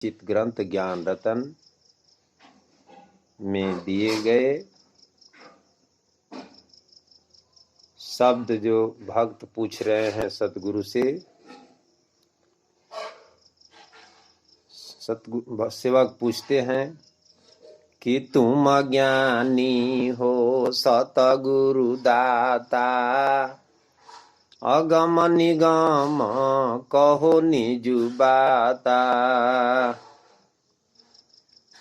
चित ग्रंथ ज्ञान रतन में दिए गए शब्द जो भक्त पूछ रहे हैं सतगुरु से, सेवक पूछते हैं कि तुम ज्ञानी हो सतगुरु दाता, अगम निगम कहो निजु बाता।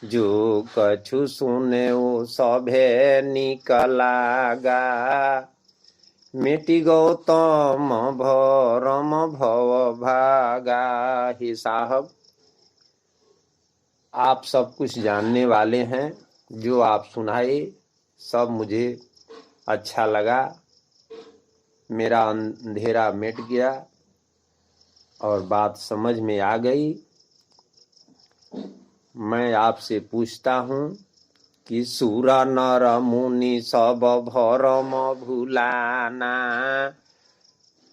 जो कछु सुने वो सभे निकलागा, मिटि गौतम भरम भव भागा। हे साहब, आप सब कुछ जानने वाले हैं, जो आप सुनाए सब मुझे अच्छा लगा। मेरा अंधेरा मिट गया और बात समझ में आ गई। मैं आपसे पूछता हूँ कि सुर नर मुनि सब भरम भुलाना,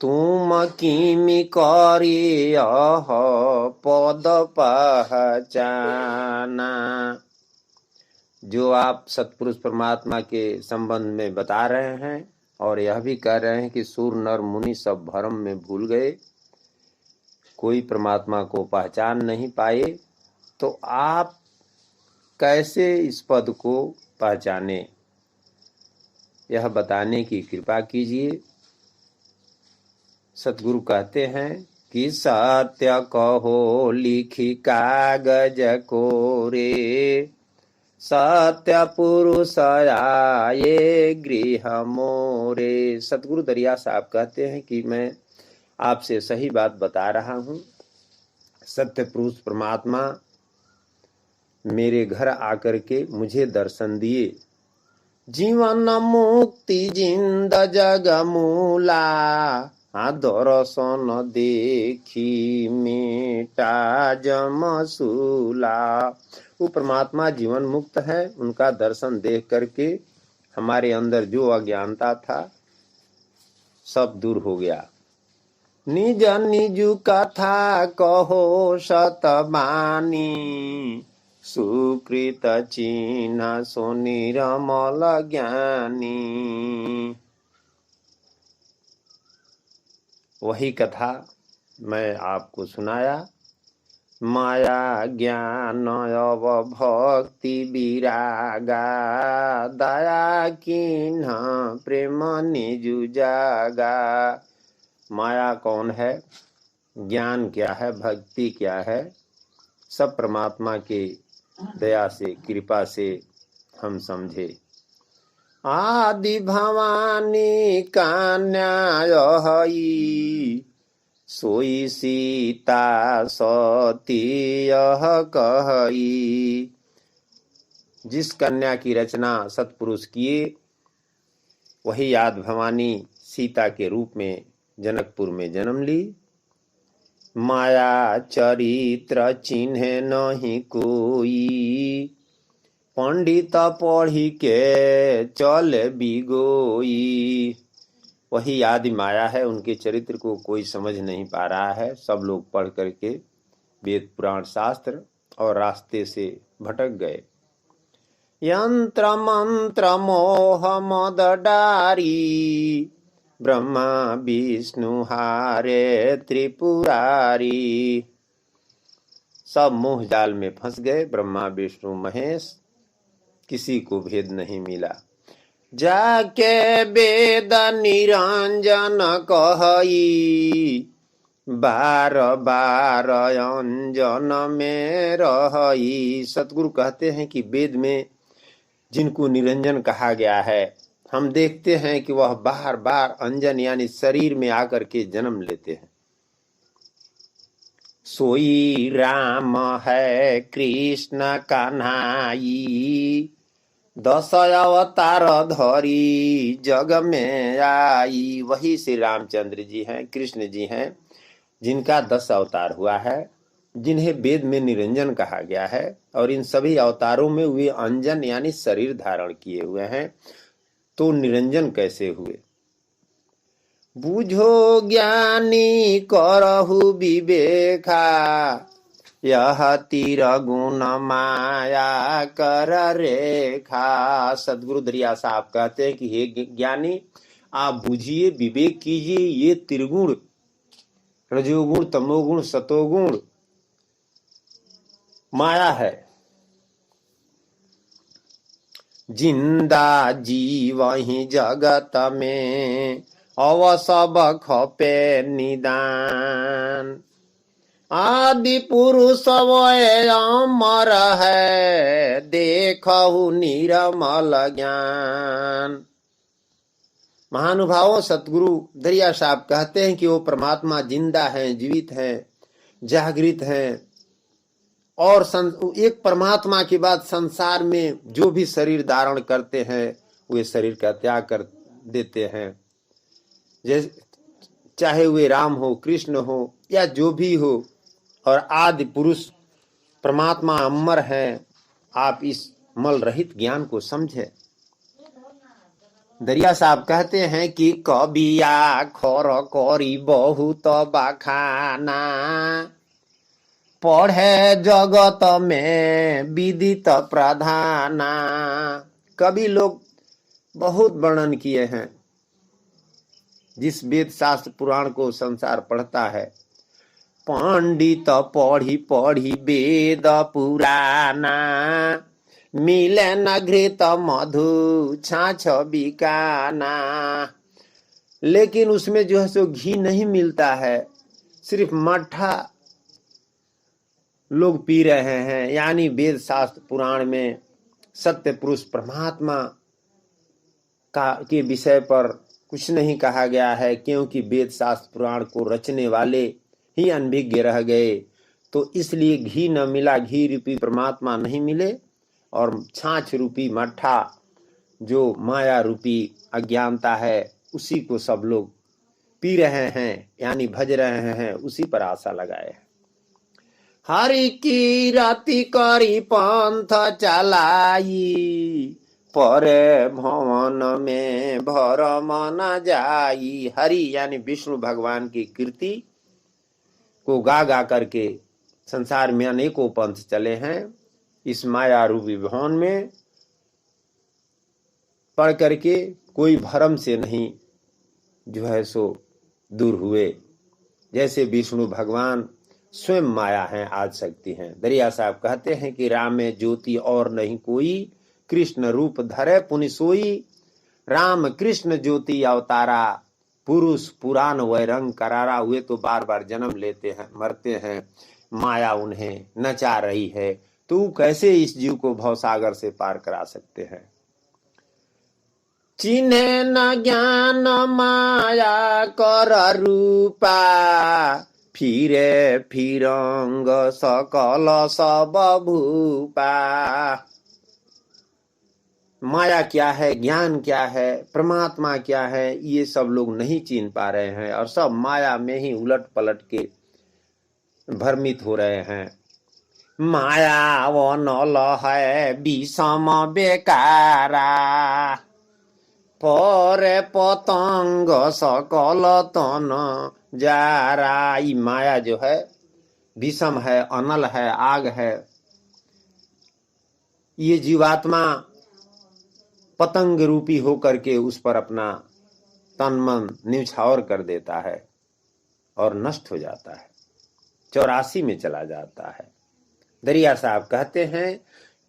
तुम किमि करिय पद पहचाना। जो आप सतपुरुष परमात्मा के संबंध में बता रहे हैं और यह भी कह रहे हैं कि सुर नर मुनि सब भरम में भूल गए, कोई परमात्मा को पहचान नहीं पाए, तो आप कैसे इस पद को पहचाने, यह बताने की कृपा कीजिए। सतगुरु कहते हैं कि सत्य कहो लिखी कागज कोरे, सत्य पुरुष आए गृह मोरे। सतगुरु दरिया साहब कहते हैं कि मैं आपसे सही बात बता रहा हूँ। सत्य पुरुष परमात्मा मेरे घर आकर के मुझे दर्शन दिए। जीवन मुक्ति जिंद जग मूला, दर्शन देखी मेटा जमसूला। वो परमात्मा जीवन मुक्त है, उनका दर्शन देख करके हमारे अंदर जो अज्ञानता था सब दूर हो गया। निज निजु कथा कहो सतबानी, सुकृत चिन्ह सो निरमल ज्ञानी। वही कथा मैं आपको सुनाया। माया ज्ञान अव भक्ति विरागा, दया किन्ह प्रेम निजु जागा। माया कौन है, ज्ञान क्या है, भक्ति क्या है, सब परमात्मा के दया से कृपा से हम समझे। आदि भवानी कन्या हई, सोई सीता सती यह कहई। जिस कन्या की रचना सतपुरुष किए, वही आदि भवानी सीता के रूप में जनकपुर में जन्म ली। माया चरित्र चिन्ह नहीं कोई, पंडित पढ़ी के चल बिगोई। वही आदि माया है, उनके चरित्र को कोई समझ नहीं पा रहा है। सब लोग पढ़ करके वेद पुराण शास्त्र और रास्ते से भटक गए। यंत्र मंत्र मोह मद डारी, ब्रह्मा विष्णु हारे त्रिपुरारी। सब मोह जाल में फंस गए। ब्रह्मा विष्णु महेश, किसी को भेद नहीं मिला। जाके वेद निरंजन कहई, बार बार अंजन में रहई। सतगुरु कहते हैं कि वेद में जिनको निरंजन कहा गया है, हम देखते हैं कि वह बार बार अंजन यानी शरीर में आकर के जन्म लेते हैं। सोई राम है कृष्ण कन्हाई, 10 अवतार धरी जग में आई। वही श्री रामचंद्र जी हैं, कृष्ण जी हैं, जिनका 10 अवतार हुआ है, जिन्हें वेद में निरंजन कहा गया है। और इन सभी अवतारों में वे अंजन यानी शरीर धारण किए हुए हैं, तो निरंजन कैसे हुए? बुझो ज्ञानी करहु विवेका, यह तीर गुण माया कर रेखा। सदगुरु दरिया साहब कहते हैं कि हे ज्ञानी, आप बुझिए, विवेक कीजिए, ये त्रिगुण, रजोगुण, तमोगुण, सतोगुण माया है। जिंदा जीव ही जगत में अव सब खपे निदान। आदि पुरुष वय अमर है, देखहु निर्मल ज्ञान। महानुभावों, सतगुरु दरिया साहब कहते हैं कि वो परमात्मा जिंदा है, जीवित है, जागृत है, और एक परमात्मा के बाद संसार में जो भी शरीर धारण करते हैं वे शरीर का त्याग कर देते हैं। जैसे चाहे वे राम हो, कृष्ण हो, या जो भी हो, और आदि पुरुष परमात्मा अमर है। आप इस मल रहित ज्ञान को समझे। दरिया साहब कहते हैं कि कबिया खोर कोरी बहुत बखाना, पढ़े जगत में विदित प्रधाना। कवि लोग बहुत वर्णन किए हैं। जिस वेद शास्त्र पुराण को संसार पढ़ता है, पंडित पढ़ी पढ़ी वेद पुराना, मिले न घृत मधु छाछ बिकाना। लेकिन उसमें जो है सो घी नहीं मिलता है, सिर्फ मट्ठा लोग पी रहे हैं। यानी वेद शास्त्र पुराण में सत्य पुरुष परमात्मा के विषय पर कुछ नहीं कहा गया है, क्योंकि वेद शास्त्र पुराण को रचने वाले ही अनभिज्ञ रह गए। तो इसलिए घी न मिला, घी रूपी परमात्मा नहीं मिले, और छाछ रूपी मट्ठा जो माया रूपी अज्ञानता है उसी को सब लोग पी रहे हैं, यानी भज रहे हैं, उसी पर आशा लगाए हैं। हरि की राति करी पंथ चलाई, परे भवन में भरम न जाई। हरि यानी विष्णु भगवान की कीर्ति को गा गा करके संसार में अनेकों पंथ चले हैं। इस माया रूपी भवन में पढ़ करके कोई भरम से नहीं जो है सो दूर हुए। जैसे विष्णु भगवान स्वयं माया हैं, आज शक्ति हैं। दरिया साहब कहते हैं कि राम में ज्योति और नहीं कोई, कृष्ण रूप धरे पुनि सोई। राम कृष्ण ज्योति अवतारा, पुरुष पुराण वैरंग करारा। हुए तो बार बार जन्म लेते हैं, मरते हैं, माया उन्हें नचा रही है, तो कैसे इस जीव को भवसागर से पार करा सकते हैं। चिन्हे न ज्ञान माया कर रूपा, फिरे फिरंग सकल सब भूपा। माया क्या है, ज्ञान क्या है, परमात्मा क्या है, ये सब लोग नहीं चिन्ह पा रहे हैं, और सब माया में ही उलट पलट के भ्रमित हो रहे हैं। माया वो नल है विषम बेकारा, परे पतंग सकल तन जारा। ये माया जो है विषम है, अनल है, आग है। ये जीवात्मा पतंग रूपी होकर के उस पर अपना तन मन न्यौछावर कर देता है और नष्ट हो जाता है, 84 में चला जाता है। दरिया साहब कहते हैं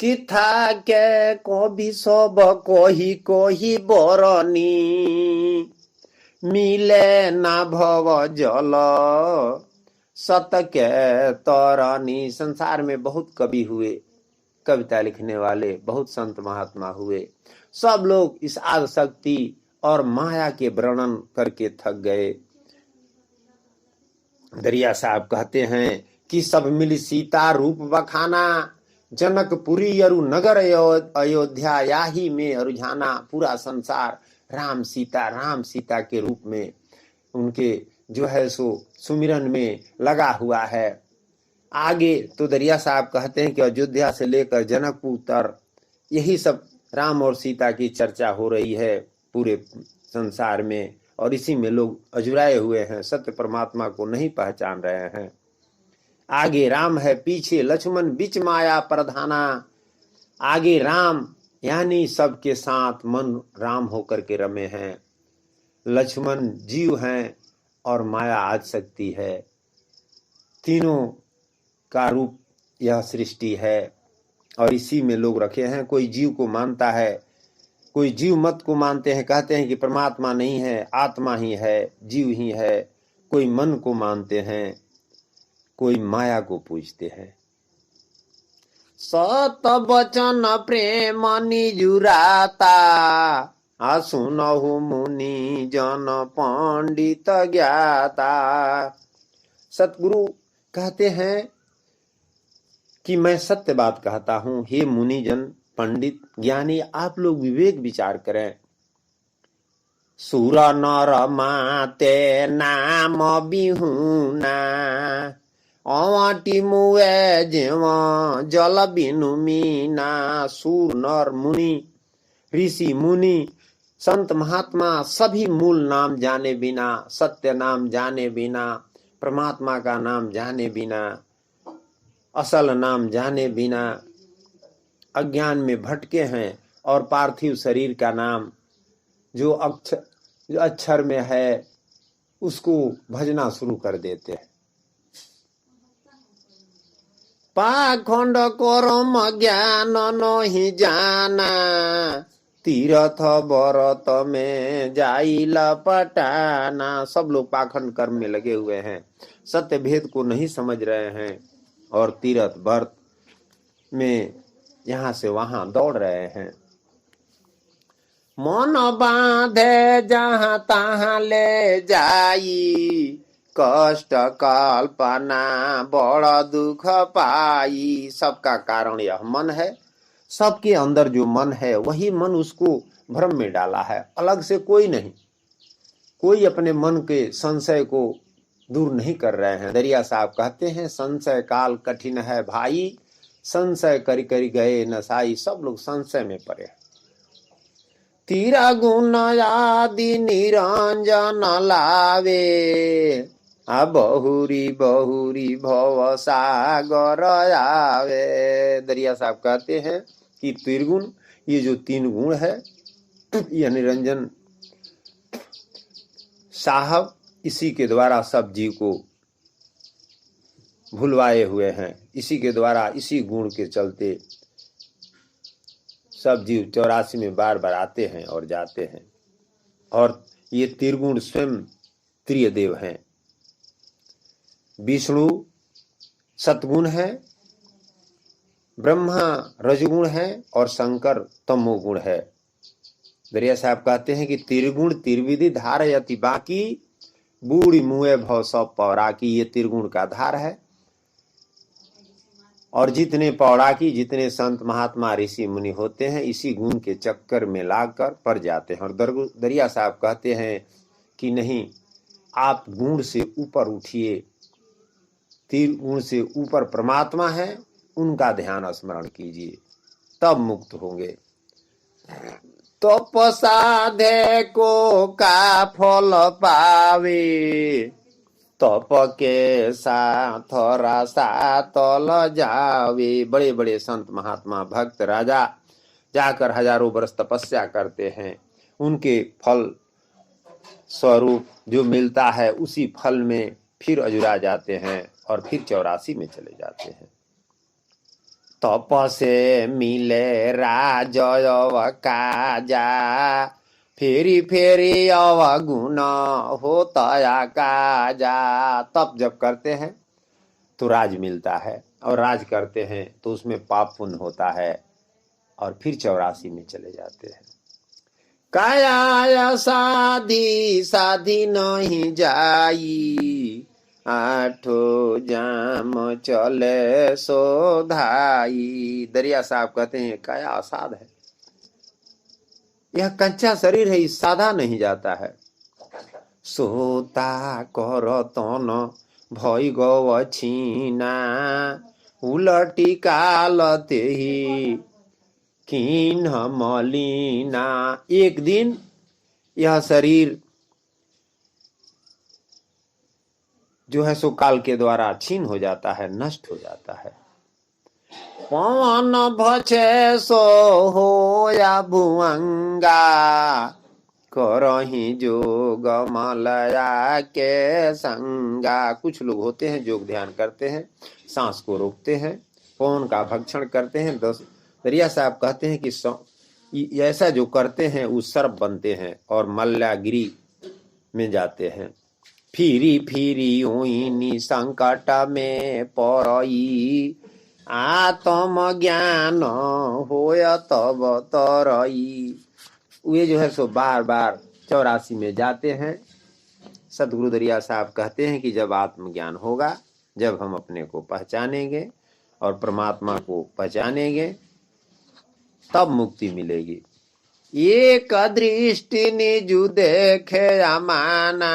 कि था के को भी सब कोही कोही बरनी, मिले ना भव जल सत के तरनी। संसार में बहुत कवि हुए, कविता लिखने वाले बहुत संत महात्मा हुए, सब लोग इस आदि शक्ति और माया के वर्णन करके थक गए। दरिया साहब कहते हैं कि सब मिल सीता रूप बखाना, जनकपुरी अरु नगर अयोध्या याही में रुझाना। पूरा संसार राम सीता के रूप में उनके जो है सो सुमिरन में लगा हुआ है। आगे तो दरिया साहब कहते हैं कि अयोध्या से लेकर जनकपुर तक यही सब राम और सीता की चर्चा हो रही है पूरे संसार में, और इसी में लोग अजुराए हुए हैं, सत्य परमात्मा को नहीं पहचान रहे हैं। आगे राम है पीछे लक्ष्मण बीच माया प्रधाना। आगे राम यानी सबके साथ मन राम होकर के रमे हैं, लक्ष्मण जीव हैं और माया आज शक्ति है। तीनों का रूप यह सृष्टि है और इसी में लोग रखे हैं। कोई जीव को मानता है, कोई जीव मत को मानते हैं, कहते हैं कि परमात्मा नहीं है, आत्मा ही है, जीव ही है। कोई मन को मानते हैं, कोई माया को पूजते हैं। सत वचन प्रेम निजुराता, सुनहु मुनि जन पंडित ज्ञाता। सतगुरु कहते हैं कि मैं सत्य बात कहता हूं, हे मुनिजन पंडित ज्ञानी आप लोग विवेक विचार करें। सुर नर माते नाम बिहुना, अवाटी मुए जेव जल बिनु मीना। सूर नर मुनि ऋषि मुनि संत महात्मा सभी मूल नाम जाने बिना, सत्य नाम जाने बिना, परमात्मा का नाम जाने बिना, असल नाम जाने बिना अज्ञान में भटके हैं और पार्थिव शरीर का नाम जो अक्षर में है उसको भजना शुरू कर देते हैं। पाखंड करम ज्ञान नहीं जाना, तीर्थ व्रत में जाई लपटाना। सब लोग पाखंड कर्म में लगे हुए हैं, सत्य भेद को नहीं समझ रहे हैं और तीर्थ व्रत में यहां से वहां दौड़ रहे हैं। मन बांधे जहां तहां ले जाई, कष्ट कल्पना बड़ा दुख पाई। सबका कारण यह मन है, सबके अंदर जो मन है वही मन उसको भ्रम में डाला है, अलग से कोई नहीं। कोई अपने मन के संशय को दूर नहीं कर रहे हैं। दरिया साहब कहते हैं संशय काल कठिन है भाई, संशय करी करी गए नसाई। सब लोग संशय में पड़े हैं। तीरा गुण आदि निरंजन लावे, बहुरी बहुरी भव सागर आवे। दरिया साहब कहते हैं कि त्रिगुण, ये जो तीन गुण है, यह निरंजन साहब इसी के द्वारा सब जीव को भुलवाए हुए हैं। इसी के द्वारा, इसी गुण के चलते सब जीव 84 में बार बार आते हैं और जाते हैं। और ये त्रिगुण स्वयं त्रिदेव हैं। विष्णु सतगुण है, ब्रह्मा रजगुण है और शंकर तमोगुण है। दरिया साहब कहते हैं कि त्रिगुण त्रिविधि धारयति बाकी, बूढ़ी मुए भव सब पौराकी। ये त्रिगुण का धार है और जितने पौराकी, जितने संत महात्मा ऋषि मुनि होते हैं इसी गुण के चक्कर में लाकर पड़ जाते हैं। और दरिया साहब कहते हैं कि नहीं, आप गुण से ऊपर उठिए, त्रिगुण से ऊपर परमात्मा है, उनका ध्यान स्मरण कीजिए, तब मुक्त होंगे। तप साधे को का फल पावे, तप के साथ रासा तल जावे। बड़े बड़े संत महात्मा भक्त राजा जाकर हजारों वर्ष तपस्या करते हैं, उनके फल स्वरूप जो मिलता है उसी फल में फिर अजुरा जाते हैं और फिर 84 में चले जाते हैं। तप से मिले राजव काजा, फेरी फेरी अवगुण होता काजा। तप जब करते हैं तो राज मिलता है और राज करते हैं तो उसमें पाप पुण्य होता है और फिर 84 में चले जाते हैं। काया साधी साधी नहीं जाई, आठो जाम चले सोधाई। दरिया साहब कहते हैं काया असाध है, यह कच्चा शरीर है, इस साधा नहीं जाता है। सोता कर तन भई गव छीना, उलटी काल तेही कीन्ह मलिना। एक दिन यह शरीर जो है सो काल के द्वारा छीन हो जाता है, नष्ट हो जाता है। पवन भछे सो हो या भुअंगा, करही जोग मलया के संगा। कुछ लोग होते हैं योग ध्यान करते हैं, सांस को रोकते हैं, पवन का भक्षण करते हैं। दरिया साहब कहते हैं कि ऐसा जो करते हैं वो सर्प बनते हैं और मल्लागिरी में जाते हैं। फिरी फिरी ओइनी संकट में पड़ई, आत्म ज्ञान होय तब तरई। वे जो है सो बार बार 84 में जाते हैं। सदगुरु दरिया साहब कहते हैं कि जब आत्मज्ञान होगा, जब हम अपने को पहचानेंगे और परमात्मा को पहचानेंगे, तब मुक्ति मिलेगी। एक दृष्टि निजु देखे अमाना,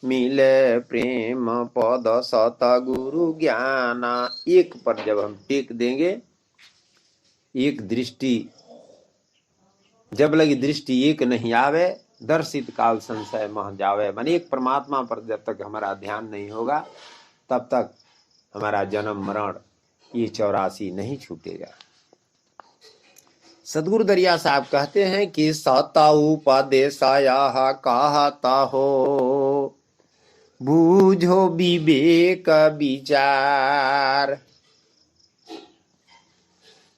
मिले प्रेम पद सत गुरु ज्ञाना। एक पर जब हम टेक देंगे, एक दृष्टि जब लगी दृष्टि एक नहीं आवे, दर्शित काल संशय मह जावे। माने एक परमात्मा पर जब तक हमारा ध्यान नहीं होगा, तब तक हमारा जन्म मरण ये 84 नहीं छूटेगा। सदगुरु दरिया साहब कहते हैं कि सता उपदेशाया कहता हो, बूझो विवेक विचार।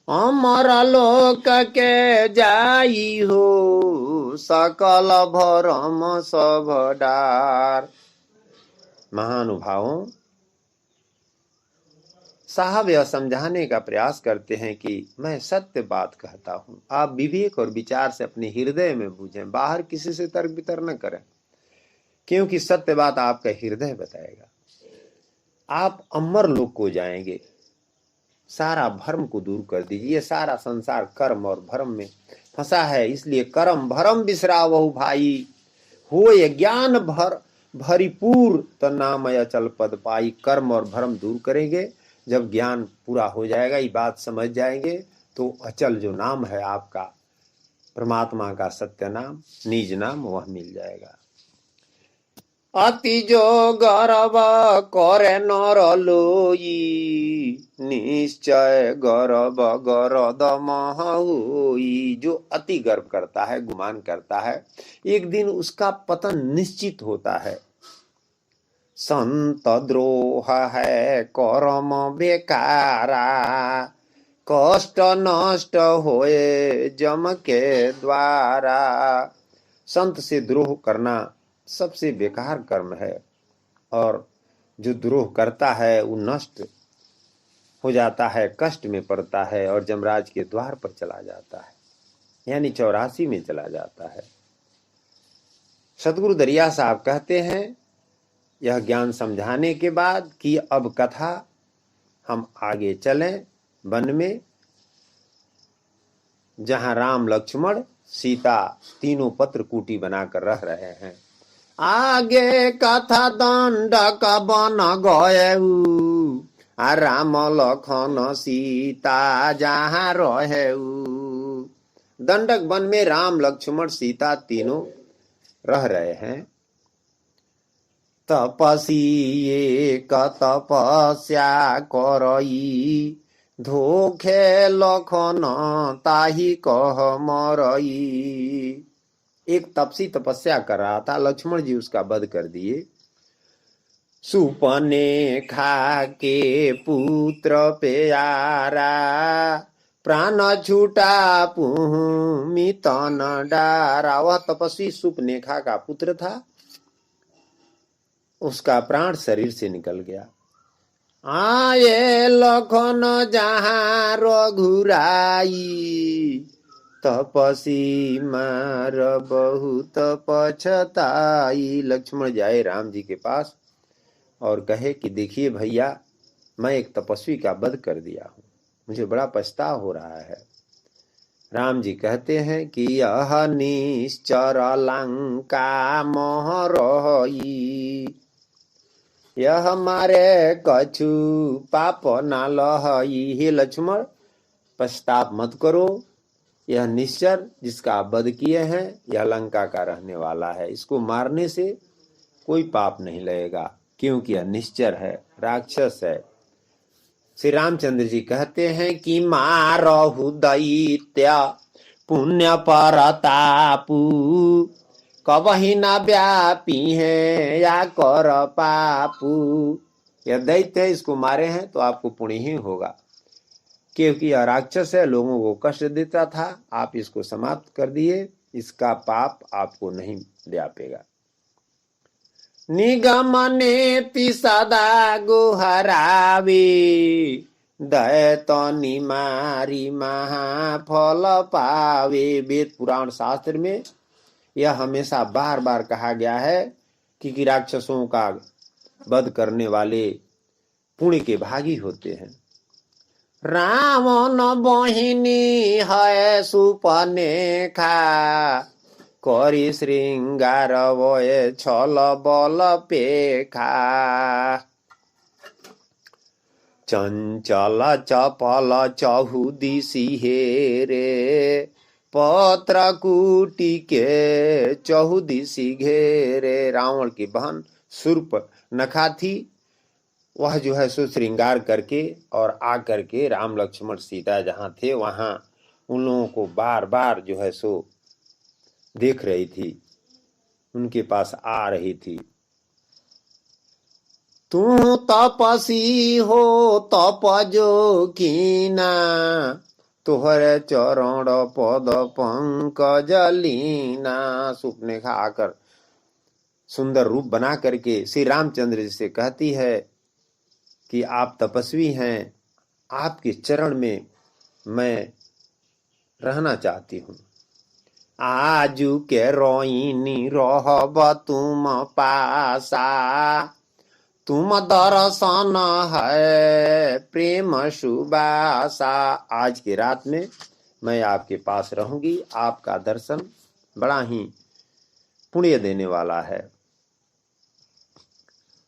अमर लोक के जाई हो, सकल भरम सब डार। महानुभावों, साहब यह समझाने का प्रयास करते हैं कि मैं सत्य बात कहता हूं, आप विवेक और विचार से अपने हृदय में बूझें, बाहर किसी से तर्क वितर्क न करें, क्योंकि सत्य बात आपका हृदय बताएगा। आप अमर लोक को जाएंगे। सारा भ्रम को दूर कर दीजिए। सारा संसार कर्म और भ्रम में फंसा है, इसलिए कर्म भ्रम बिसरावहु भाई, होय ज्ञान भरिपूर त नाम अचल पद पाई। कर्म और भ्रम दूर करेंगे, जब ज्ञान पूरा हो जाएगा, ये बात समझ जाएंगे, तो अचल जो नाम है आपका, परमात्मा का सत्य नाम, निज नाम, वह मिल जाएगा। अति जो गर्व करे नर लोई, निश्चय गर्व गरद मह होई। जो अति गर्व करता है, गुमान करता है, एक दिन उसका पतन निश्चित होता है। संत द्रोह है कर्म बेकारा, कष्ट नष्ट होए जम के द्वारा। संत से द्रोह करना सबसे बेकार कर्म है, और जो द्रोह करता है वो नष्ट हो जाता है, कष्ट में पड़ता है और जमराज के द्वार पर चला जाता है, यानी 84 में चला जाता है। सदगुरु दरिया साहब कहते हैं यह ज्ञान समझाने के बाद कि अब कथा हम आगे चलें वन में, जहां राम लक्ष्मण सीता तीनों पत्र कूटी बनाकर रह रहे हैं। आगे कथा दंडक बन गएऊ, राम लखन सीता जहां रहेऊ। दंडक वन में राम लक्ष्मण सीता तीनों रह रहे हैं। तपसी एक तपस्या करई, धोखे लखन ताही कह मरई। एक तपसी तपस्या कर रहा था, लक्ष्मण जी उसका वध कर दिए। सुपने खा के पुत्र प्यारा, प्राण छूटा पुहमी तन डारा। वह तपस्वी सुपनेखा का पुत्र था, उसका प्राण शरीर से निकल गया। आए लखन जहां रघुराई, तपसी मार बहुत पछताई। लक्ष्मण जाए राम जी के पास और कहे कि देखिए भैया, मैं एक तपस्वी का वध कर दिया हूं, मुझे बड़ा पछतावा हो रहा है। राम जी कहते हैं कि यह निश्चर लंका मोह रही, यह हमारे कछु पाप ना लहई। हे लक्ष्मण, पश्चाताप मत करो, यह निश्चर जिसका आप वध किए हैं, यह लंका का रहने वाला है, इसको मारने से कोई पाप नहीं लगेगा, क्योंकि यह निश्चर है, राक्षस है। श्री रामचंद्र जी कहते हैं कि मारहु दैत्य पुण्य परतापू, कबहि न व्यापी है या कर पापू। यह दैत्य है, इसको मारे हैं तो आपको पुण्य ही होगा, क्योंकि यह राक्षस है, लोगों को कष्ट देता था, आप इसको समाप्त कर दिए, इसका पाप आपको नहीं व्यापेगा। निगम नेति सदा गुहरावे, दैत निमारी महाफल पावे। वेद पुराण शास्त्र में यह हमेशा बार बार कहा गया है कि राक्षसों का वध करने वाले पुण्य के भागी होते हैं। रावण बहिनी है सुपनेखा, करी श्रृंगार वये छल बल पेखा। चंचल चपल चहुदिशी हेरे, पत्र कुटी के चहुदिशी घेरे। रावण की बहन शूर्पणखा थी, वह जो है सो श्रृंगार करके और आ करके राम लक्ष्मण सीता जहाँ थे वहां उन लोगों को बार बार जो है सो देख रही थी, उनके पास आ रही थी। तू तपसी हो तप जोखिना, तोहर चरण पद पंकज लीना। शूर्पणखा आकर सुंदर रूप बना करके श्री रामचंद्र जी से कहती है कि आप तपस्वी हैं, आपके चरण में मैं रहना चाहती हूँ। आजू के रोइनी रहब तुम पासा, तुम दर्शन है प्रेम सुबासा। आज की रात में मैं आपके पास रहूंगी, आपका दर्शन बड़ा ही पुण्य देने वाला है।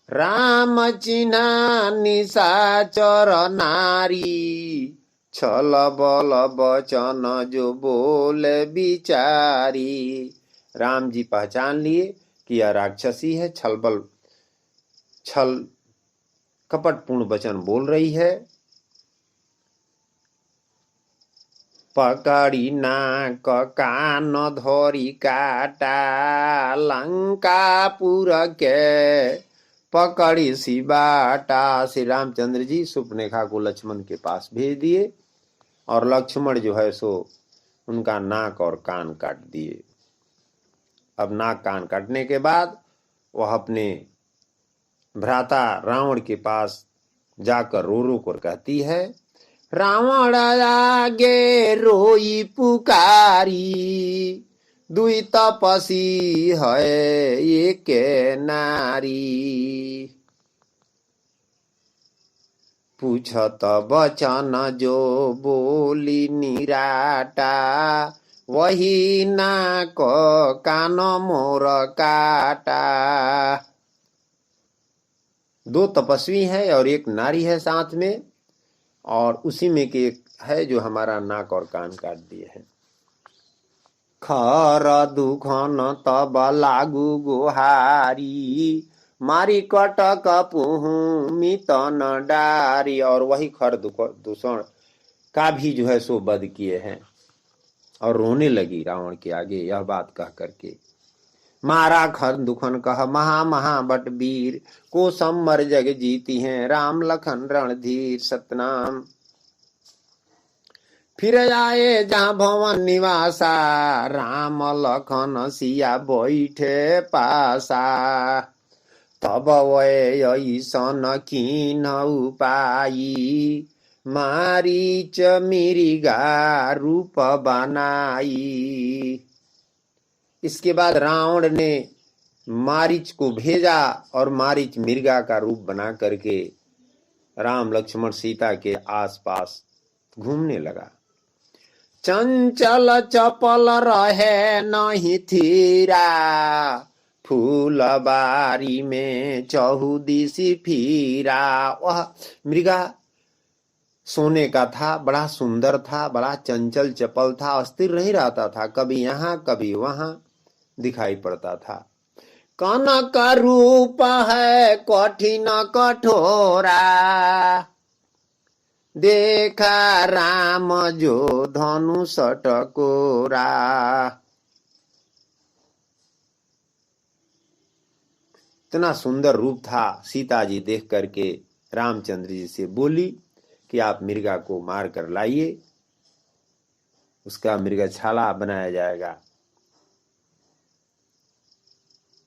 राम चिन्हा निशाचर नारी, छल बल बचन जो बोले बिचारी। राम जी पहचान लिए कि यह राक्षसी है, छल कपटपूर्ण वचन बोल रही है। पकड़ी नाक कान धोरी काटा, लंकापुर के पकड़ी सी बाटा। श्री रामचंद्र जी शूर्पणखा को लक्ष्मण के पास भेज दिए और लक्ष्मण जो है सो उनका नाक और कान काट दिए। अब नाक कान काटने के बाद वह अपने भ्राता रावण के पास जाकर रो रो कर कहती है, रावण आगे रोई पुकारी, दुई तपसी है एक नारी। पूछत बचन जो बोली निराटा, वही नाक कान मोर काटा। दो तपस्वी है और एक नारी है साथ में, और उसी में के है जो हमारा नाक और कान काट दिए हैं। खर दुखन तब लागू गुहारी, मारी कटक पुहू मितन डारी। और वही खर दूषण का भी जो है सो वध किए हैं। और रोने लगी रावण के आगे यह बात कह करके, मारा खर दुखन कह महा महा बट वीर, को समर जग जीती हैं राम लखन रणधीर। सतनाम। फिर आए जहाँ भवन निवासा, राम लखन सिया बैठे पासा। तब वै ऐसन कीन उपाई, मारीच मृगा रूप बनाई। इसके बाद रावण ने मारीच को भेजा और मारीच मृगा का रूप बना करके राम लक्ष्मण सीता के आसपास घूमने लगा। चंचल चपल रहे नहीं थीरा, फूलबारी में चहुदिशी फिरा। वह मृगा सोने का था, बड़ा सुंदर था, बड़ा चंचल चपल था, अस्थिर नहीं रहता था, कभी यहाँ कभी वहां दिखाई पड़ता था। कनक रूप है कठिन कठोरा, देखा राम जो धनुष टकोरा। इतना सुंदर रूप था। सीता जी देख करके रामचंद्र जी से बोली कि आप मृगा को मार कर लाइए, उसका मृगछाला बनाया जाएगा।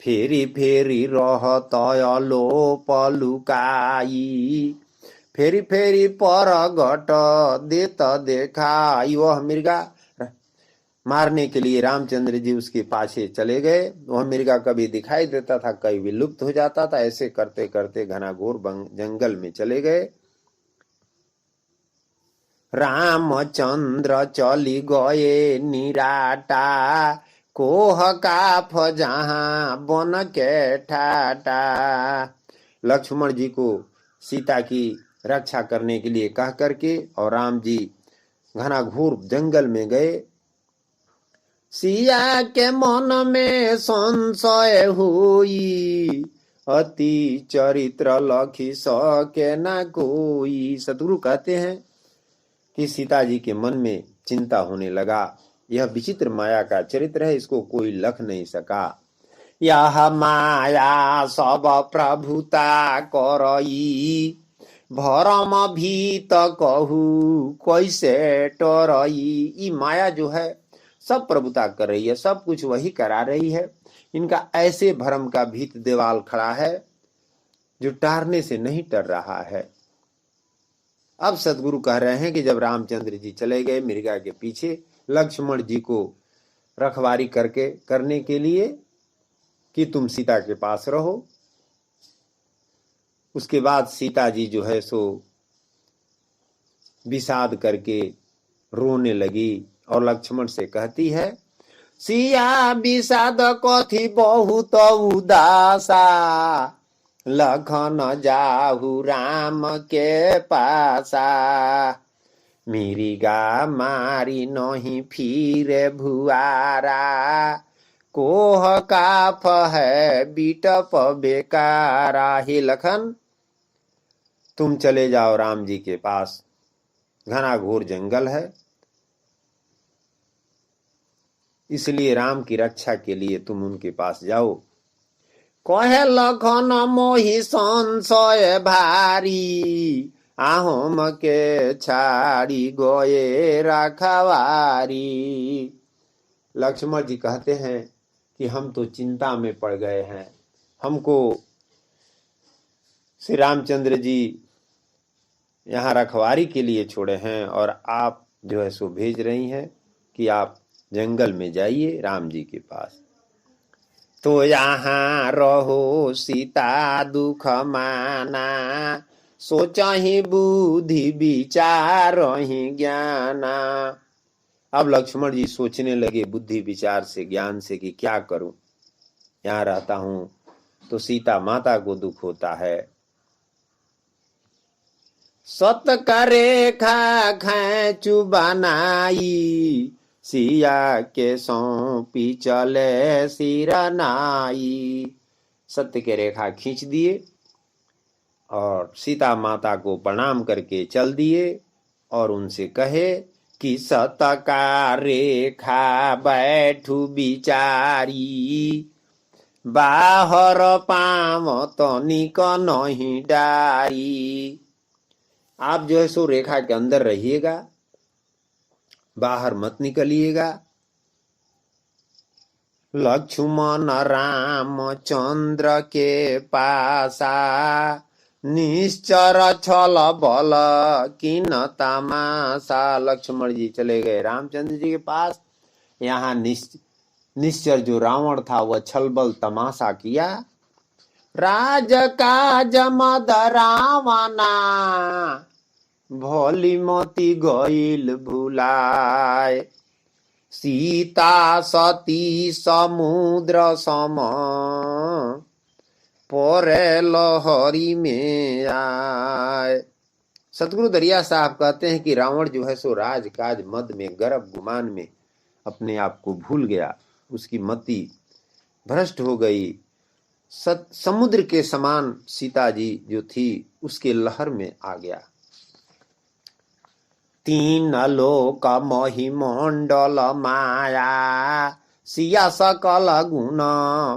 फेरी फेरी रहत लोप लुकाई, फेरी फेरी पर घट देत देखाई। वह मृगा मारने के लिए रामचंद्र जी उसके पाछे चले गए। वह मृगा कभी दिखाई देता था, कभी विलुप्त हो जाता था। ऐसे करते करते घनाघोर जंगल में चले गए। रामचंद्र चली गए निराटा, कोह काफ जहां बन के ठाटा। लक्ष्मण जी को सीता की रक्षा करने के लिए कह करके और राम जी घनाघोर जंगल में गए। सिया के मन में संशय हुई, अति चरित्र लखी सके न कोई। सतगुरु कहते हैं कि सीता जी के मन में चिंता होने लगा। यह विचित्र माया का चरित्र है, इसको कोई लख नहीं सका। यह माया सब प्रभुता करई, भरम भीत कहू कैसे टरई। ये माया जो है सब प्रभुता कर रही है, सब कुछ वही करा रही है। इनका ऐसे भरम का भीत देवाल खड़ा है जो टारने से नहीं टर रहा है। अब सदगुरु कह रहे हैं कि जब रामचंद्र जी चले गए मृगा के पीछे लक्ष्मण जी को रखवारी करने के लिए कि तुम सीता के पास रहो। उसके बाद सीता जी जो है सो विषाद करके रोने लगी और लक्ष्मण से कहती है, सिया विषाद कथी बहुत उदासा, लखन जाहु राम के पासा। मृगा मारी नहीं फिरे भुआरा, कोह काफ है बीटप बेकारा। हे लखन, तुम चले जाओ राम जी के पास, घनाघोर जंगल है, इसलिए राम की रक्षा के लिए तुम उनके पास जाओ। कहे लखन मोहि संशय भारी, आहोम के छाड़ी गोये रखवारी। लक्ष्मण जी कहते हैं कि हम तो चिंता में पड़ गए हैं, हमको श्री रामचंद्र जी यहाँ रखवारी के लिए छोड़े हैं और आप जो है सो भेज रही हैं कि आप जंगल में जाइए राम जी के पास। तो यहाँ रहो सीता दुख माना, सोचहि बुद्धि विचार ही ज्ञाना। अब लक्ष्मण जी सोचने लगे बुद्धि विचार से, ज्ञान से कि क्या करूं, यहाँ रहता हूं तो सीता माता को दुख होता है। सत करे खा खैचु बनाई, सिया के सौंपी चले सिरनाई। सत्य के रेखा खींच दिए और सीता माता को प्रणाम करके चल दिए और उनसे कहे कि सत का रेखा बैठू बिचारी, बाहर पाव तनिक नहीं डारी। आप जो है सो रेखा के अंदर रहिएगा, बाहर मत निकलिएगा। लक्ष्मण राम चंद्र के पासा, निश्चर छल बल किन तमाशा। लक्ष्मण जी चले गए रामचंद्र जी के पास। यहाँ निश्चर जो रावण था वह छल बल तमाशा किया। राज काज मद रावणा, भोली मोती गईल भुलाय। सीता सती समुद्र सम, पोरे लहरी में आए। सतगुरु दरिया साहब कहते हैं कि रावण जो है सो राज काज मद में गर्भ गुमान में अपने आप को भूल गया, उसकी मति भ्रष्ट हो गई समुद्र के समान सीता जी जो थी उसके लहर में आ गया। तीन लोक महिमंडल माया, सिया सकल गुण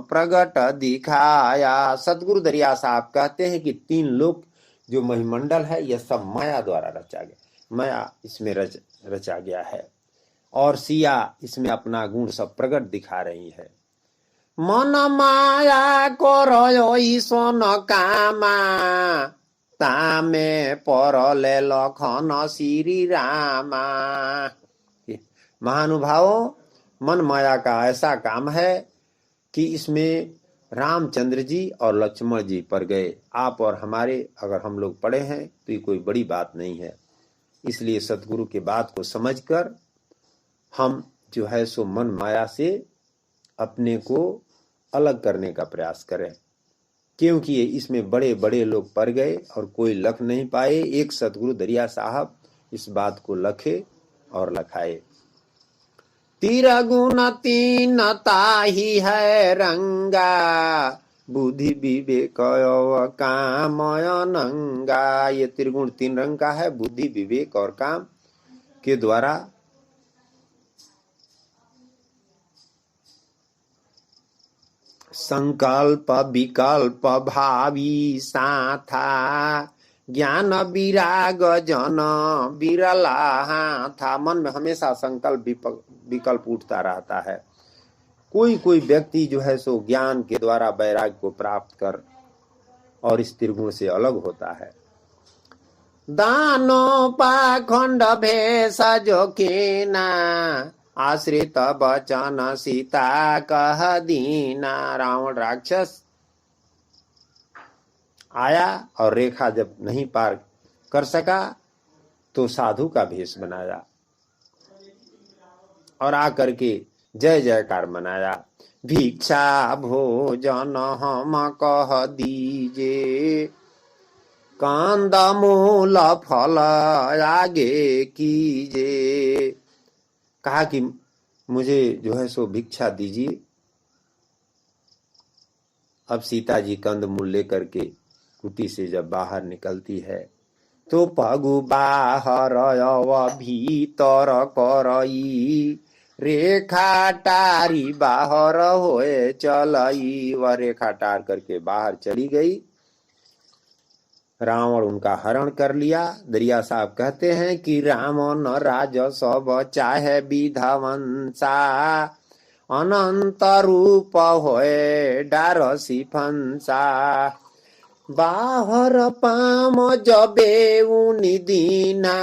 प्रगट दिखाया। सदगुरु दरिया साहब कहते हैं कि 3 लोक जो महिमंडल है यह सब माया द्वारा रचा गया, माया इसमें रचा गया है, और सिया इसमें अपना गुण सब प्रगट दिखा रही है। मन माया को सोन कामा, तामे परले लखन श्री रामा। महानुभावों, मन माया का ऐसा काम है कि इसमें रामचंद्र जी और लक्ष्मण जी पर गए। आप और हमारे अगर हम लोग पढ़े हैं तो ये कोई बड़ी बात नहीं है। इसलिए सतगुरु के बात को समझकर हम जो है सो मन माया से अपने को अलग करने का प्रयास करें, क्योंकि इसमें बड़े बड़े लोग पड़ गए और कोई लख नहीं पाए। एक सतगुरु दरिया साहब इस बात को लखे और लखाए। तिरगुण तीन ताही है रंगा, बुद्धि विवेक कामय नंगा। ये त्रिगुण 3 रंग का है, बुद्धि विवेक और काम के द्वारा संकल्प विकल्प भावी साथा, ज्ञान विराग जन बिरला था। मन में हमेशा संकल्प विकल्प उठता रहता है। कोई व्यक्ति जो है सो ज्ञान के द्वारा वैराग्य को प्राप्त कर और इस त्रिगुण से अलग होता है। दानो पाखंड भेष जोखिना, आश्रित बचन सीता कह दीना। रावण राक्षस आया और रेखा जब नहीं पार कर सका तो साधु का भेष बनाया और आकर के जय जयकार मनाया। भिक्षा भोजन हम कह दीजे, कांद मूल फल आगे कीजे। कहा कि मुझे जो है सो भिक्षा दीजिए। अब सीता जी कंद मूल लेकर के कुटी से जब बाहर निकलती है तो पगु बाहर भीतर करई, रेखा टारी बाहर होए चलई। वह रेखा टार करके बाहर चली गई। रावण उनका हरण कर लिया। दरिया साहब कहते हैं कि रावण राज सब चाहे विधवंसा, अनंत रूप होए डारसी फंसा। बाहर पाम जबे उनि दीना,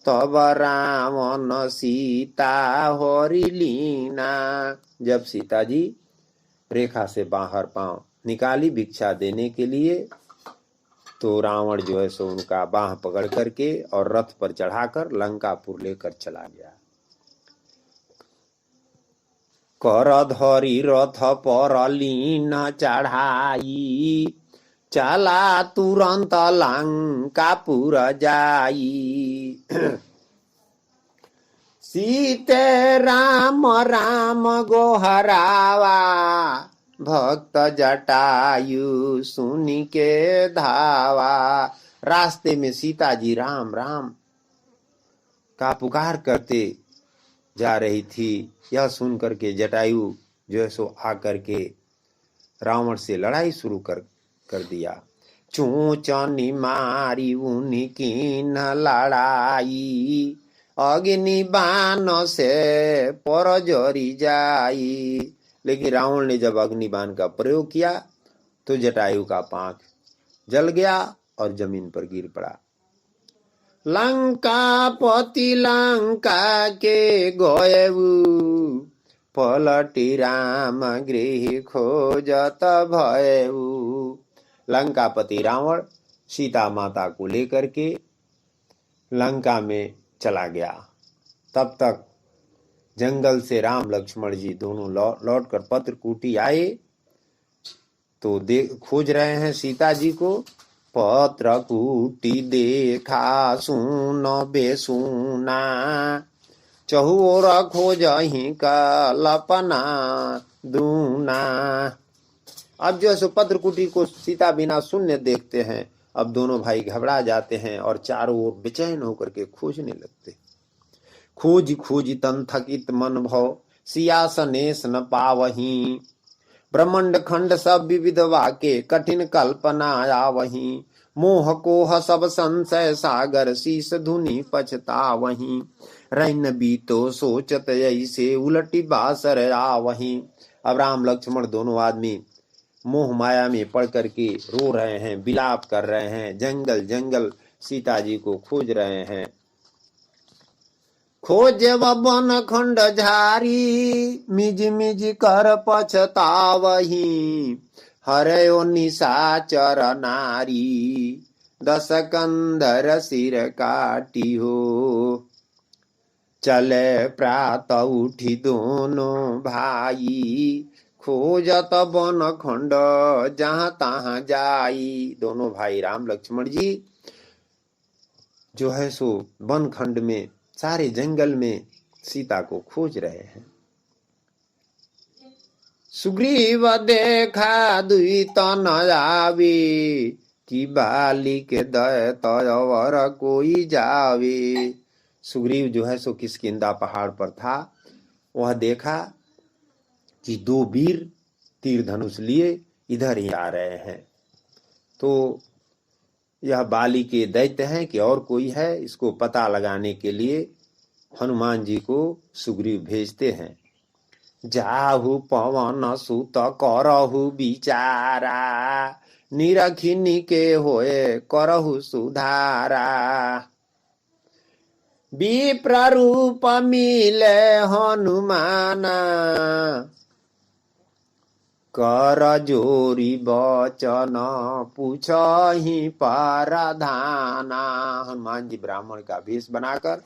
तब रावण सीता हरि लीना। जब सीता जी रेखा से बाहर पांव निकाली भिक्षा देने के लिए तो रावण जो है सो उनका बाह पकड़ करके और रथ पर चढ़ाकर लंकापुर लेकर चला गया। कर धरी रथ पर लीन चढ़ाई, चला तुरंत लंकापुर जाई। सीते राम राम गोहरावा, भक्त जटायु सुनी के धावा। रास्ते में सीता जी राम राम का पुकार करते जा रही थी। यह सुन करके जटायु जो है सो आकर के रावण से लड़ाई शुरू कर दिया। चूचनी मारी उनकी न लड़ाई, अग्नि बाण से पर जोरी जाई। लेकिन रावण ने जब अग्नि बाण का प्रयोग किया तो जटायु का पांख जल गया और जमीन पर गिर पड़ा। लंकापति लंका के गयऊ, पलटी राम गृह खोजत भयऊ। लंकापति रावण सीता माता को लेकर के लंका में चला गया। तब तक जंगल से राम लक्ष्मण जी दोनों लौटकर पत्रकूटी आए तो खोज रहे हैं सीता जी को। पत्रकूटी देखा सुन बेसुना, चहुओर खोजहि कल्पना दूना। अब जो है सो पत्रकुटी को सीता बिना शून्य देखते हैं। अब दोनों भाई घबरा जाते हैं और चारों ओर बेचैन होकर के खोजने लगते। खोज खोज तन थकित मन भव, सिया सनेस न पावहीं। ब्रह्मंड खंड सब विविध वाके, कठिन कल्पना आवहीं। मोह कोह सब संशय सागर, शीस धुनि पछतावहीं। रैन बीतो सोचत ऐसे, उलटी बासर आवहीं। अब राम लक्ष्मण दोनों आदमी मोह माया में पड़ करके रो रहे हैं, विलाप कर रहे हैं, जंगल जंगल सीता जी को खोज रहे हैं। खोजे वन खंड झारी, मिज मिज कर पछतावही। हरयो निशाचर नारी, दस कंधर सिर काटी हो। चले प्रात उठी दोनों भाई, खोजत वन खंड जहां तहां जाई। दोनों भाई राम लक्ष्मण जी जो है सो वन खंड में, सारे जंगल में सीता को खोज रहे हैं। सुग्रीव देखा दुई तन आवे, कि बाली के दय तयवर कोई जावे। सुग्रीव जो है सो किष्किंधा पहाड़ पर था। वह देखा कि दो वीर तीर धनुष लिए इधर ही आ रहे हैं। तो यह बाली के दैत्य हैं कि और कोई है, इसको पता लगाने के लिए हनुमान जी को सुग्रीव भेजते हैं। जाहु पवन सुत करहु विचारा, निरखिनी के होए करहु सुधारा। विप्र रूप मिले हनुमाना, कर जोरी बचन पूछहि परधाना। हनुमान जी ब्राह्मण का वेश बनाकर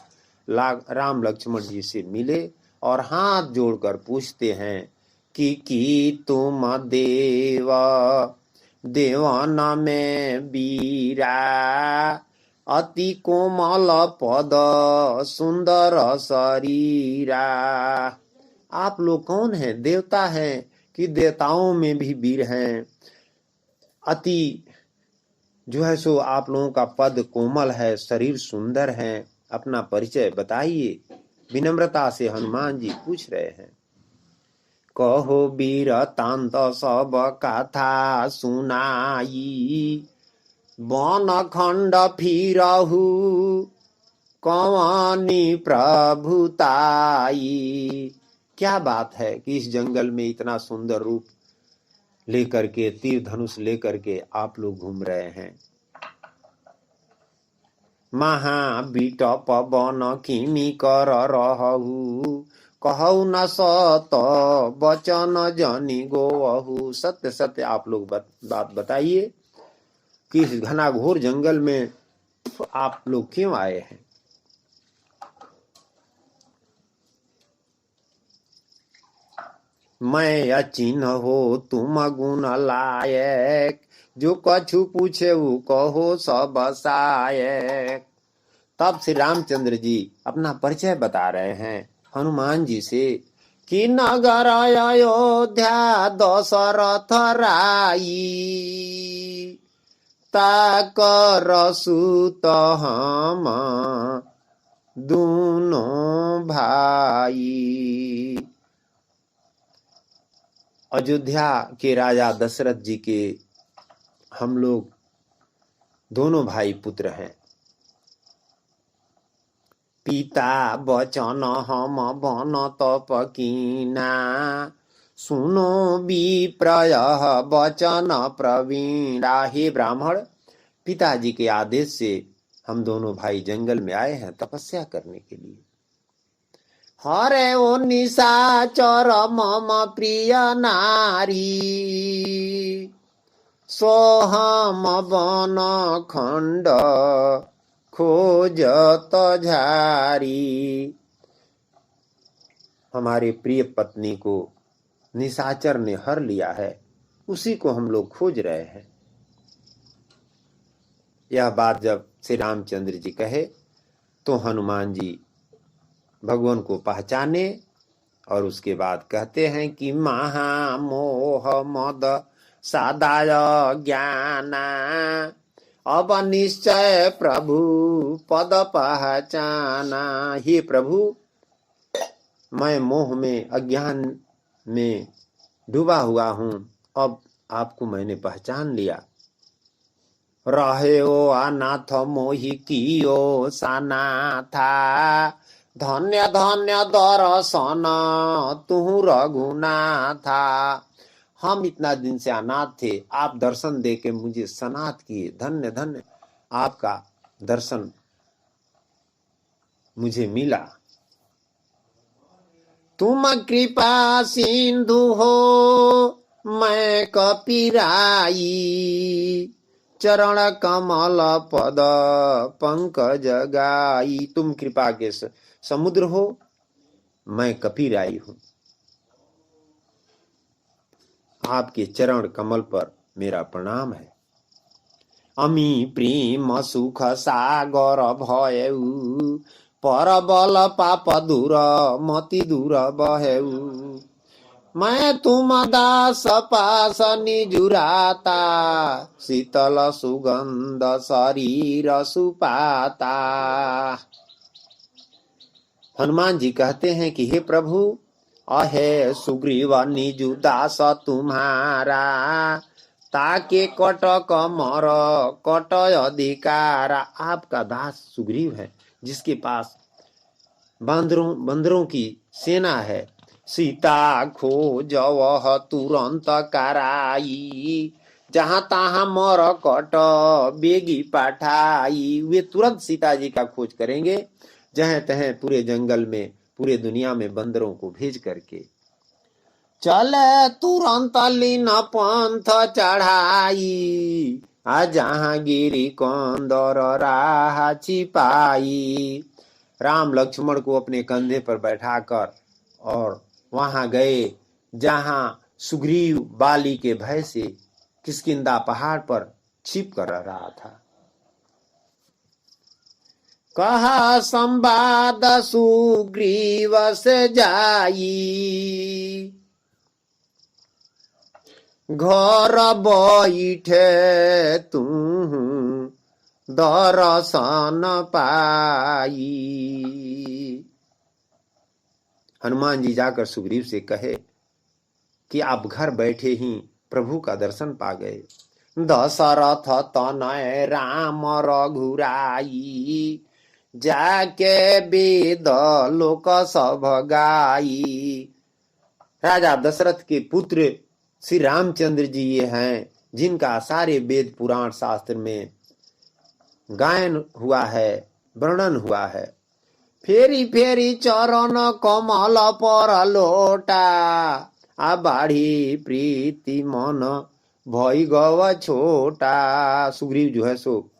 राम लक्ष्मण जी से मिले और हाथ जोड़कर पूछते हैं कि तुम देव देवन में वीरा, अति कोमल पद सुंदर शरीरा। आप लोग कौन हैं? देवता हैं कि देवताओं में भी वीर हैं? अति जो है सो आप लोगों का पद कोमल है, शरीर सुंदर है, अपना परिचय बताइए। विनम्रता से हनुमान जी पूछ रहे हैं। कहो वीर तांत सब कथा सुनाई, वन खंड फिरहु कौनी प्रभुताई। क्या बात है कि इस जंगल में इतना सुंदर रूप लेकर के, तीर धनुष लेकर के आप लोग घूम रहे हैं। महाबिटप वन किमी कर रहु, कहु न सत बचन जनि गोवहु। सत्य सत्य आप लोग बात बताइए कि इस घनाघोर जंगल में आप लोग क्यों आए हैं? मैं अचिन्ह हो तुम गुण लायक, जो कछु पूछे वो कहो सब सायक। तब श्री रामचंद्र जी अपना परिचय बता रहे हैं हनुमान जी से कि नगर अयोध्या दशरथ राई, ताकर सुत हम दोनों भाई। अयोध्या के राजा दशरथ जी के हम लोग दोनों भाई पुत्र हैं। पिता बचन हम बन तप कीना, सुनो विप्रय बचन प्रवीणा। हे ब्राह्मण, पिताजी के आदेश से हम दोनों भाई जंगल में आए हैं तपस्या करने के लिए। हरे ओ निशाचर मम प्रिय नारी, सोहम वन खंड खोजत झारी। हमारे प्रिय पत्नी को निशाचर ने हर लिया है, उसी को हम लोग खोज रहे हैं। यह बात जब श्री रामचंद्र जी कहे तो हनुमान जी भगवान को पहचाने और उसके बाद कहते हैं कि महामोह मद सादाय ज्ञाना। अब निश्चय प्रभु पद पहचाना। हे प्रभु, मैं मोह में अज्ञान में डूबा हुआ हूँ, अब आपको मैंने पहचान लिया। रहे ओ अनाथ मोहि कियो सनाथा, धन्य धन्य दर्शन तुहु रघुनाथा। हम इतना दिन से अनाथ थे, आप दर्शन दे के मुझे सनाथ किए। धन्य धन्य आपका दर्शन मुझे मिला। तुम कृपा सिंधु हो मैं कपिराई, चरण कमल पद पंकज गाई। तुम कृपा के समुद्र हो, मैं कपिराई हूं। आपके चरण कमल पर मेरा प्रणाम है। अमी प्रेम सुख सागर भयऊ, परबल पाप दूर मति दूर बहेऊ। मैं तुम दास पास निजुराता, शीतल सुगंध शरीर सुपाता। हनुमान जी कहते हैं कि हे प्रभु, अहे सुग्रीव निजु दास तुम्हारा, ताके कटक मर कट अधिकारा। आपका दास सुग्रीव है, जिसके पास बंदरों की सेना है। सीता खोजवह तुरंत कराई, जहां तहां मर कट बेगी पठाई। वे तुरंत सीता जी का खोज करेंगे, जहां तहां पूरे जंगल में, पूरे दुनिया में बंदरों को भेज करके। चले तुरंत लीन पंथ चढ़ाई, आ जहां गिरी कंदर राह छिपाई। राम लक्ष्मण को अपने कंधे पर बैठाकर और वहां गए जहां सुग्रीव बाली के भय से किष्किंधा पहाड़ पर छिप कर रहा था। कहा संवाद सुग्रीव से जाई, घर बैठे तू दर्शन पाई। हनुमान जी जाकर सुग्रीव से कहे कि आप घर बैठे ही प्रभु का दर्शन पा गए। दशरथ तनय राम रघुराई, जाके वेद लोक सब गाई। राजा दशरथ के पुत्र श्री रामचंद्र जी ये हैं, जिनका सारे वेद पुराण शास्त्र में गायन हुआ है, वर्णन हुआ है। फेरी फेरी चरण कमल पर लोटा, आ बाढ़ी प्रीति मन भई गव छोटा। सुग्रीव जो है सो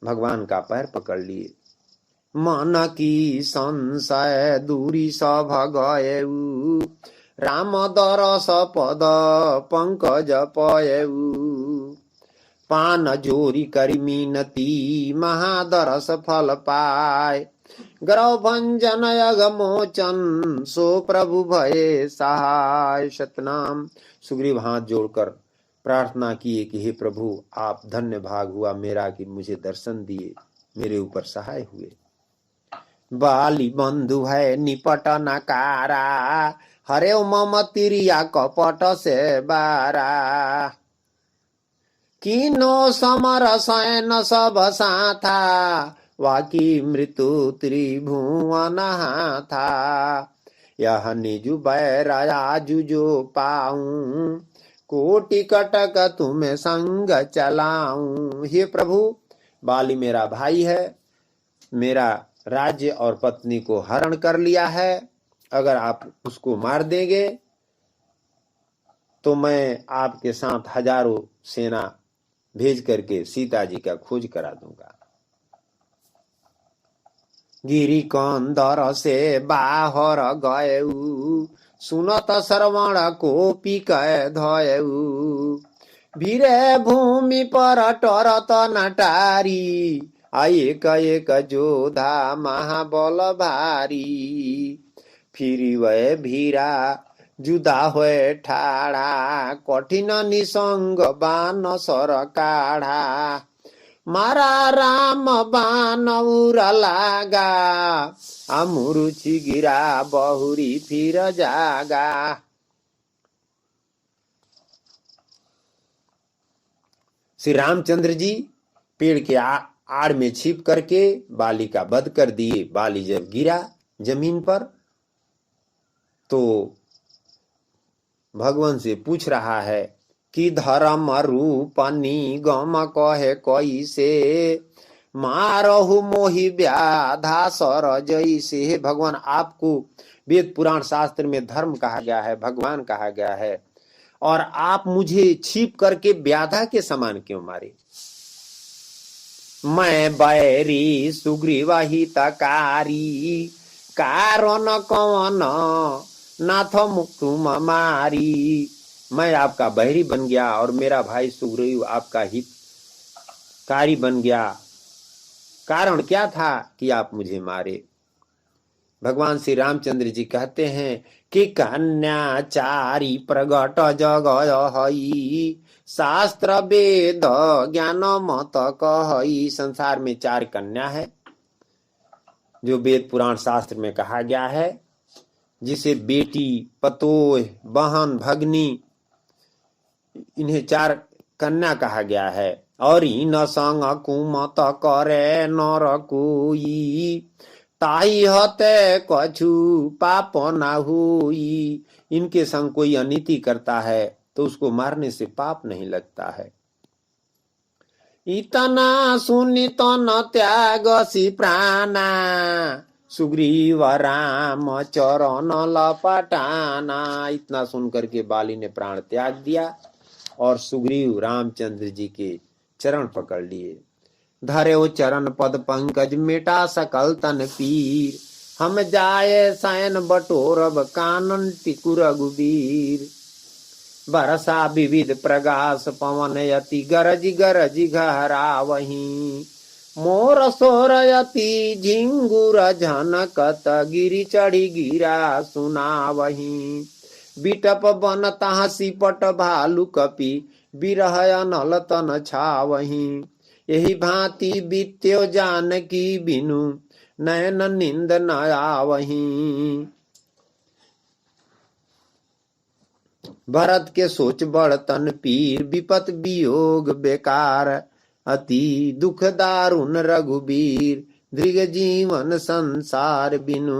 भगवान का पैर पकड़ लिए। मन की संशय दूरी सब गएऊ, राम दरस पद पंकज पयऊ। पान जोरी करी मीनती, महादरस फल पाए। ग्रह भंजन यग मोचन, सो प्रभु भये सहाय। सतनाम। सुग्रीव हाथ जोड़कर प्रार्थना किए कि हे प्रभु, आप धन्य भाग हुआ मेरा कि मुझे दर्शन दिए, मेरे ऊपर सहाय हुए। बाली बंधु है निपट नकारा, हरे मम तिरिया कपट से बारा। किनो समर सैन सब साथा, वाकी मृत्यु त्रिभुवन था। यह निजु बैराया जुजो पाऊं, कोटि कटक तुम्हें संग चलाऊं। हे प्रभु, बाली मेरा भाई है, मेरा राज्य और पत्नी को हरण कर लिया है। अगर आप उसको मार देंगे तो मैं आपके साथ हजारों सेना भेज करके सीता जी का खोज करा दूंगा। गिरी कंदर से बाहर गएऊ, सुनत श्रवण कोपी कह धयऊ। भीरे भूमि पर टरत नटारी, एक एक जोधा महाबल भारी। फिर वह भीरा जुदा होए ठाड़ा कठिन निसंग बान सर काढ़ा मारा राम बान उरा लागा अमुरुचि गिरा बहुरी फिर जागा। श्री रामचंद्र जी पेड़ के आड़ में छिप करके बाली का वध कर दिए। बाली जब गिरा जमीन पर तो भगवान से पूछ रहा है कि धर्म रूप निगम कहे कोई से मारहु मोहि व्याधा सर जैसे। भगवान आपको वेद पुराण शास्त्र में धर्म कहा गया है, भगवान कहा गया है, और आप मुझे छिप करके व्याधा के समान क्यों मारे। मैं बैरी सुग्रीवहितकारी कारण कौन नाथ तुम मारी। मैं आपका बैरी बन गया और मेरा भाई सुग्रीव आपका हितकारी बन गया। कारण क्या था कि आप मुझे मारे। भगवान श्री रामचंद्र जी कहते हैं कि कन्याचारी प्रगट जग हई शास्त्र वेद ज्ञान मत कहई। संसार में 4 कन्या है जो वेद पुराण शास्त्र में कहा गया है, जिसे बेटी पतोह बहन भगनी इन्हें 4 कन्या कहा गया है। और इन संग कुमत करे नर कोई ताई हते कछु पाप ना हुई। इनके संग कोई अनीति करता है तो उसको मारने से पाप नहीं लगता है। इतना सुनि तन त्याग सी प्राणा सुग्रीव राम चरण लपटाना। इतना सुनकर के बाली ने प्राण त्याग दिया और सुग्रीव रामचंद्र जी के चरण पकड़ लिए। धरे वो चरण पद पंकज मिटा सकल तन पीर हम जाए सैन बटोरब कानन टिकु रघुबीर। बरसा विविध प्रगास पवन यति गरज गरज गहरा वहीं मोर सोरयति झिंगुर झनकत गिरी चढ़ी गिरा सुना वहीं। बिटप बन तहाँ सिपट भालू कपि बिरह नल तन छावहीं। यही भांति बीत्यो जानकी बिनु नयन निंद न आवहीं। भरत के सोच बड़ तन पीर विपत वियोग बेकार अति दुख दारुण रघुबीर दृग जीवन संसार बिनु।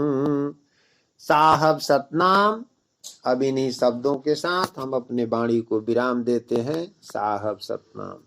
साहब सतनाम। अब इन्हीं शब्दों के साथ हम अपने वाणी को विराम देते हैं। साहब सतनाम।